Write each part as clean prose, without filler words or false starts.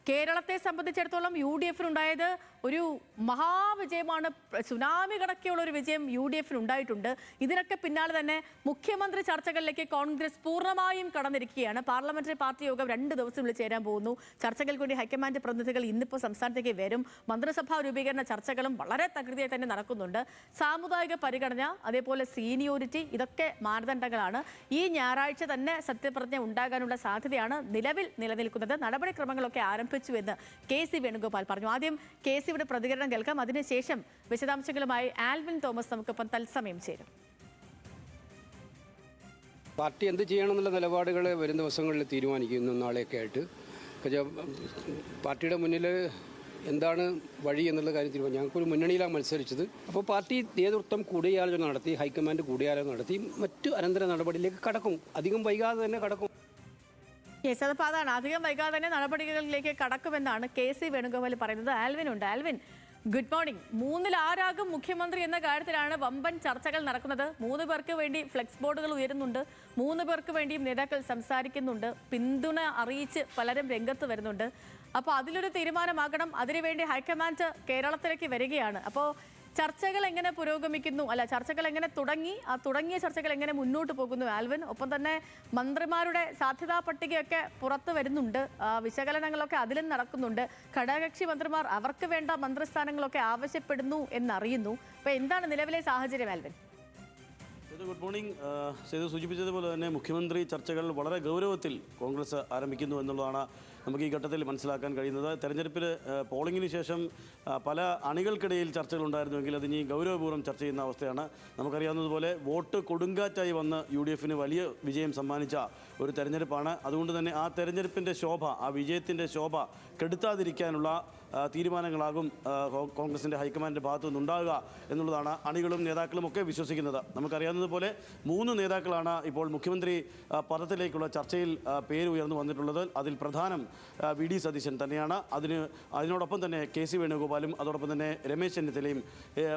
കേരളത്തെ സംബന്ധിച്ചിടത്തോളം UDF-നുണ്ടായത് ഒരു മഹാവിജയമാണ്. സുനാമി കണക്കെയുള്ള ഒരു വിജയം UDF-ന് ഉണ്ടായിട്ടുണ്ട്. ഇതിനൊക്കെ പിന്നാലെ തന്നെ മുഖ്യമന്ത്രി ചർച്ചകളിലേക്ക് കോൺഗ്രസ് പൂർണ്ണമായും കടന്നിരിക്കുകയാണ്. പാർലമെന്ററി പാർട്ടി യോഗം 2 ദിവസങ്ങളിൽ ചേരാൻ പോകുന്നു. ചർച്ചകൾക്ക് വേണ്ടി ഹൈക്കമാൻഡ് പ്രതിനിധികൾ ഇന്നിപ്പോൾ സംസ്ഥാനത്തേക്ക് വരും. മന്ത്രിസഭാ രൂപീകരണ ചർച്ചകളും വളരെ തകൃതിയായി തന്നെ നടക്കുന്നുണ്ട്. സാമുദായിക പരിഗണന, അതേപോലെ സീനിയോറിറ്റി, ഇതൊക്കെ മാനദണ്ഡങ്ങളാണ്. ഈ ഞായറാഴ്ച തന്നെ സത്യപ്രതിജ്ഞ ഉണ്ടാകാനുള്ള സാധ്യതയാണ് നിലവിൽ നിലനിൽക്കുന്നത്. നടപടിക്രമങ്ങളൊക്കെ ആരംഭിച്ചുവെന്ന് KC വേണുഗോപാൽ പറഞ്ഞു. ആദ്യം KCയുടെ പ്രതികരണം കേൾക്കാം. അതിനുശേഷം വിശദാംശങ്ങളുമായി ആൽവിൻ തോമസ് നമുക്കൊപ്പം തത്സമയം ചേരും. പാർട്ടി എന്ത് ചെയ്യണമെന്നുള്ള നിലപാടുകൾ വരും ദിവസങ്ങളിൽ തീരുമാനിക്കുന്നു. നാളെയൊക്കെ ആയിട്ട് പാർട്ടിയുടെ മുന്നിൽ എന്താണ് വഴി എന്നുള്ള കാര്യം തീരുമാനം. ഞങ്ങൾക്കൊരു മുന്നണിയിലാണ് മത്സരിച്ചത്. അപ്പോൾ പാർട്ടി നേതൃത്വം കൂടിയാലോചന നടത്തി, ഹൈക്കമാൻഡ് കൂടിയാലോചന നടത്തി മറ്റു അനന്തര നടപടിയിലേക്ക് കടക്കും. അധികം വൈകാതെ തന്നെ കടക്കും. അതപ്പോൾ അതാണ്, അധികം വൈകാതെ തന്നെ നടപടികളിലേക്ക് കടക്കുമെന്നാണ് KC വേണുഗോപാൽ പറയുന്നത്. ആൽവിൻ ഉണ്ട്. Alvin, good morning. 3-ൽ ആരാകും മുഖ്യമന്ത്രി എന്ന കാര്യത്തിലാണ് വമ്പൻ ചർച്ചകൾ നടക്കുന്നത്. 3 പേർക്ക് വേണ്ടി ഫ്ലെക്സ് ബോർഡുകൾ ഉയരുന്നുണ്ട്. 3 പേർക്ക് വേണ്ടിയും നേതാക്കൾ സംസാരിക്കുന്നുണ്ട്. പിന്തുണ അറിയിച്ച് പലരും രംഗത്ത് വരുന്നുണ്ട്. അപ്പോൾ അതിലൊരു തീരുമാനമാകണം. അതിനുവേണ്ടി ഹൈക്കമാൻഡ് കേരളത്തിലേക്ക് വരികയാണ്. അപ്പോൾ ചർച്ചകൾ എങ്ങനെ പുരോഗമിക്കുന്നു, ചർച്ചകൾ എങ്ങനെ തുടങ്ങി, ആ തുടങ്ങിയ ചർച്ചകൾ എങ്ങനെ മുന്നോട്ട് പോകുന്നു ആൽവിൻ? ഒപ്പം തന്നെ മന്ത്രിമാരുടെ സാധ്യതാ പട്ടികയൊക്കെ പുറത്തു വരുന്നുണ്ട്. വിശകലനങ്ങളൊക്കെ അതിലും നടക്കുന്നുണ്ട്. ഘടകകക്ഷി മന്ത്രിമാർ അവർക്ക് വേണ്ട മന്ത്രിസ്ഥാനങ്ങളൊക്കെ ആവശ്യപ്പെടുന്നു എന്നറിയുന്നു. അപ്പോൾ എന്താണ് നിലവിലെ സാഹചര്യം ആൽവിൻ? Good morning. സേതു സൂചിപ്പിച്ചതുപോലെ തന്നെ മുഖ്യമന്ത്രി ചർച്ചകൾ വളരെ ഗൗരവത്തിൽ കോൺഗ്രസ് ആരംഭിക്കുന്നു എന്നുള്ളതാണ് നമുക്ക് ഈ ഘട്ടത്തിൽ മനസ്സിലാക്കാൻ കഴിയുന്നത്. തെരഞ്ഞെടുപ്പിൽ പോളിംഗിന് ശേഷം പല അണികൾക്കിടയിൽ ചർച്ചകളുണ്ടായിരുന്നുവെങ്കിൽ അതിനി ഗൗരവപൂർവ്വം ചർച്ച ചെയ്യുന്ന അവസ്ഥയാണ്. നമുക്കറിയാവുന്നതുപോലെ വോട്ട് കൊടുങ്കാറ്റായി വന്ന് UDF-ന് വലിയ വിജയം സമ്മാനിച്ച ഒരു തെരഞ്ഞെടുപ്പാണ്. അതുകൊണ്ട് തന്നെ ആ തെരഞ്ഞെടുപ്പിൻ്റെ ശോഭ, ആ വിജയത്തിൻ്റെ ശോഭ കെടുത്താതിരിക്കാനുള്ള തീരുമാനങ്ങളാകും കോൺഗ്രസിൻ്റെ ഹൈക്കമാൻഡിൻ്റെ ഭാഗത്തു നിന്നുണ്ടാകുക എന്നുള്ളതാണ് അണികളും നേതാക്കളും ഒക്കെ വിശ്വസിക്കുന്നത്. നമുക്കറിയാവുന്നതുപോലെ 3 നേതാക്കളാണ് ഇപ്പോൾ മുഖ്യമന്ത്രി പദത്തിലേക്കുള്ള ചർച്ചയിൽ പേര് ഉയർന്നു വന്നിട്ടുള്ളത്. അതിൽ പ്രധാനം VD സതീശൻ തന്നെയാണ്. അതിനോടൊപ്പം തന്നെ KC വേണുഗോപാലും അതോടൊപ്പം തന്നെ രമേശ് ചെന്നിത്തലയും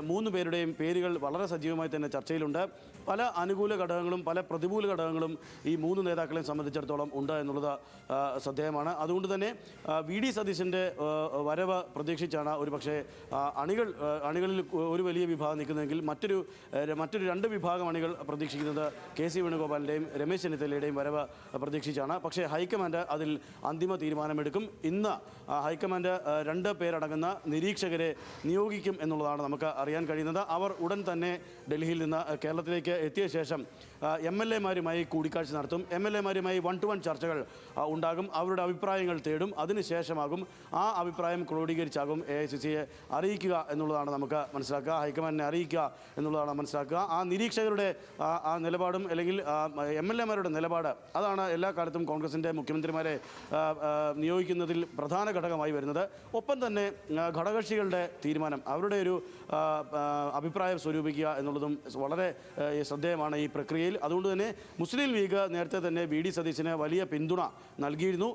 3 പേരുടെയും പേരുകൾ വളരെ സജീവമായി തന്നെ ചർച്ചയിലുണ്ട്. പല അനുകൂല ഘടകങ്ങളും പല പ്രതികൂല ഘടകങ്ങളും ഈ 3 നേതാക്കളെയും സംബന്ധിച്ചിടത്തോളം ഉണ്ട് എന്നുള്ളത് ശ്രദ്ധേയമാണ്. അതുകൊണ്ട് തന്നെ VD സതീശൻ്റെ വരവ് പ്രതീക്ഷിച്ചാണ് ഒരു പക്ഷേ അണികളിൽ ഒരു വലിയ വിഭാഗം നിൽക്കുന്നതെങ്കിൽ മറ്റൊരു 2 വിഭാഗം അണികൾ പ്രതീക്ഷിക്കുന്നത് KC വേണുഗോപാലിൻ്റെയും രമേശ് ചെന്നിത്തലയുടെയും വരവ് പ്രതീക്ഷിച്ചാണ്. പക്ഷേ ഹൈക്കമാൻഡ് അതിൽ അന്തിമ തീരുമാനമെടുക്കും. ഇന്ന് ഹൈക്കമാൻഡ് 2 പേരടങ്ങുന്ന നിരീക്ഷകരെ നിയോഗിക്കും എന്നുള്ളതാണ് നമുക്ക് അറിയാൻ കഴിയുന്നത്. അവർ ഉടൻ തന്നെ ഡൽഹിയിൽ നിന്ന് കേരളത്തിലേക്ക് എത്തിയ ശേഷം MLA-മാരുമായി കൂടിക്കാഴ്ച നടത്തും. MLA-മാരുമായി 1-to-1 ചർച്ചകൾ ഉണ്ടാകും. അവരുടെ അഭിപ്രായങ്ങൾ തേടും. അതിനുശേഷമാകും ആ അഭിപ്രായം ക്രോഡീകരിച്ചാകും AICC-യെ അറിയിക്കുക എന്നുള്ളതാണ് നമുക്ക് മനസ്സിലാക്കുക. ഹൈക്കമാൻഡിനെ അറിയിക്കുക എന്നുള്ളതാണ് മനസ്സിലാക്കുക. ആ നിരീക്ഷകരുടെ ആ നിലപാടും അല്ലെങ്കിൽ MLA-മാരുടെ നിലപാട്, അതാണ് എല്ലാ കാലത്തും കോൺഗ്രസിൻ്റെ മുഖ്യമന്ത്രിമാരെ നിയോഗിക്കുന്നതിൽ പ്രധാന ഘടകമായി വരുന്നത്. ഒപ്പം തന്നെ ഘടകകക്ഷികളുടെ തീരുമാനം, അവരുടെ ഒരു അഭിപ്രായം സ്വരൂപിക്കുക എന്നുള്ളതും വളരെ ശ്രദ്ധേയമാണ് ഈ പ്രക്രിയയിൽ. അതുകൊണ്ട് തന്നെ മുസ്ലിം ലീഗ് നേരത്തെ തന്നെ VD സതീശന് വലിയ പിന്തുണ നൽകിയിരുന്നു.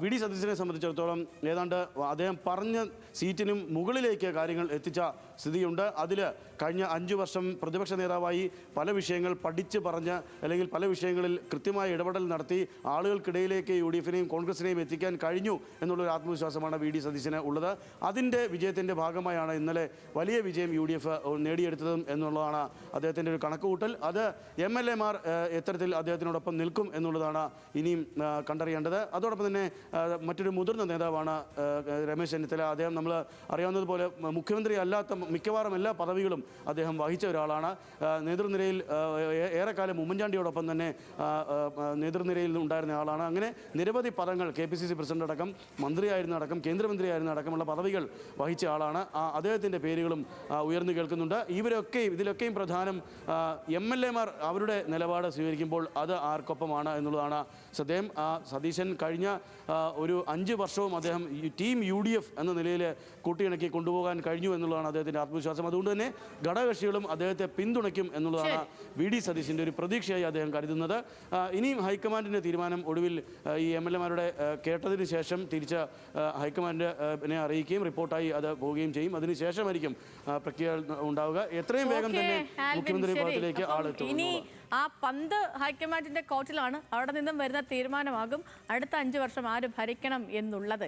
VD സതീശനെ സംബന്ധിച്ചിടത്തോളം ഏതാണ്ട് അദ്ദേഹം പറഞ്ഞ സീറ്റിനും മുകളിലേക്ക് കാര്യങ്ങൾ എത്തിച്ച സ്ഥിതിയുണ്ട്. അതിൽ കഴിഞ്ഞ 5 വർഷം പ്രതിപക്ഷ നേതാവായി പല വിഷയങ്ങൾ പഠിച്ച് പറഞ്ഞ് അല്ലെങ്കിൽ പല വിഷയങ്ങളിൽ കൃത്യമായ ഇടപെടൽ നടത്തി ആളുകൾക്കിടയിലേക്ക് UDF-നെയും കോൺഗ്രസിനെയും എത്തിക്കാൻ കഴിഞ്ഞു എന്നുള്ളൊരു ആത്മവിശ്വാസമാണ് VD സതീശന് ഉള്ളത്. അതിൻ്റെ വിജയത്തിൻ്റെ ഭാഗമായാണ് ഇന്നലെ വലിയ വിജയം UDF നേടിയെടുത്തതും എന്നുള്ളതാണ് അദ്ദേഹത്തിൻ്റെ ഒരു കണക്കുകൂട്ടൽ. അത് MLA-മാർ എത്തരത്തിൽ അദ്ദേഹത്തിനോടൊപ്പം നിൽക്കും എന്നുള്ളതാണ് ഇനിയും കണ്ടറിയേണ്ടത്. അതോടൊപ്പം തന്നെ മറ്റൊരു മുതിർന്ന നേതാവാണ് രമേശ് ചെന്നിത്തല. അദ്ദേഹം നമ്മൾ അറിയാവുന്നതുപോലെ മുഖ്യമന്ത്രി അല്ലാത്ത മിക്കവാറും എല്ലാ പദവികളും അദ്ദേഹം വഹിച്ച ഒരാളാണ്. നേതൃനിരയിൽ ഏറെക്കാലം ഉമ്മൻചാണ്ടിയോടൊപ്പം തന്നെ നേതൃനിരയിൽ ഉണ്ടായിരുന്ന ആളാണ്. അങ്ങനെ നിരവധി പദങ്ങൾ KPCC പ്രസിഡന്റ് അടക്കം, മന്ത്രിയായിരുന്ന അടക്കം, കേന്ദ്രമന്ത്രിയായിരുന്ന അടക്കമുള്ള പദവികൾ വഹിച്ച ആളാണ്. അദ്ദേഹത്തിൻ്റെ പേരുകളും ഉയർന്നു കേൾക്കുന്നുണ്ട്. ഇതിലൊക്കെയും പ്രധാനം MLA-മാർ അവരുടെ നിലപാട് സ്വീകരിക്കുമ്പോൾ അത് ആർക്കൊപ്പമാണ് എന്നുള്ളതാണ് ശ്രദ്ധേയം. സതീശൻ കഴിഞ്ഞ ഒരു 5 വർഷവും അദ്ദേഹം ടീം UDF എന്ന നിലയിൽ കൂട്ടിയിണക്കി കൊണ്ടുപോകാൻ കഴിഞ്ഞു എന്നുള്ളതാണ് അദ്ദേഹത്തിൻ്റെ ആത്മവിശ്വാസം. അതുകൊണ്ട് തന്നെ ഘടകകക്ഷികളും അദ്ദേഹത്തെ പിന്തുണയ്ക്കും എന്നുള്ളതാണ് VD സതീശൻ്റെ ഒരു പ്രതീക്ഷയായി അദ്ദേഹം കരുതുന്നത്. ഇനിയും ഹൈക്കമാൻഡിൻ്റെ തീരുമാനം ഒടുവിൽ ഈ MLA-മാരുടെ കേട്ടതിന് ശേഷം തിരിച്ച് ഹൈക്കമാൻഡിനെ അറിയിക്കുകയും റിപ്പോർട്ടായി അത് പോവുകയും ചെയ്യും. അതിനുശേഷമായിരിക്കും പ്രക്രിയ ഉണ്ടാവുക. എത്രയും വേഗം തന്നെ മുഖ്യമന്ത്രി പദത്തിലേക്ക് ആളെത്തും. ഇനി ആ പന്ത് ഹൈക്കമാൻഡിന്റെ കോർട്ടിലാണ്. അവിടെ നിന്നും വരുന്ന തീരുമാനമാകും അടുത്ത 5 വർഷം ആര് ഭരിക്കണം എന്നുള്ളത്.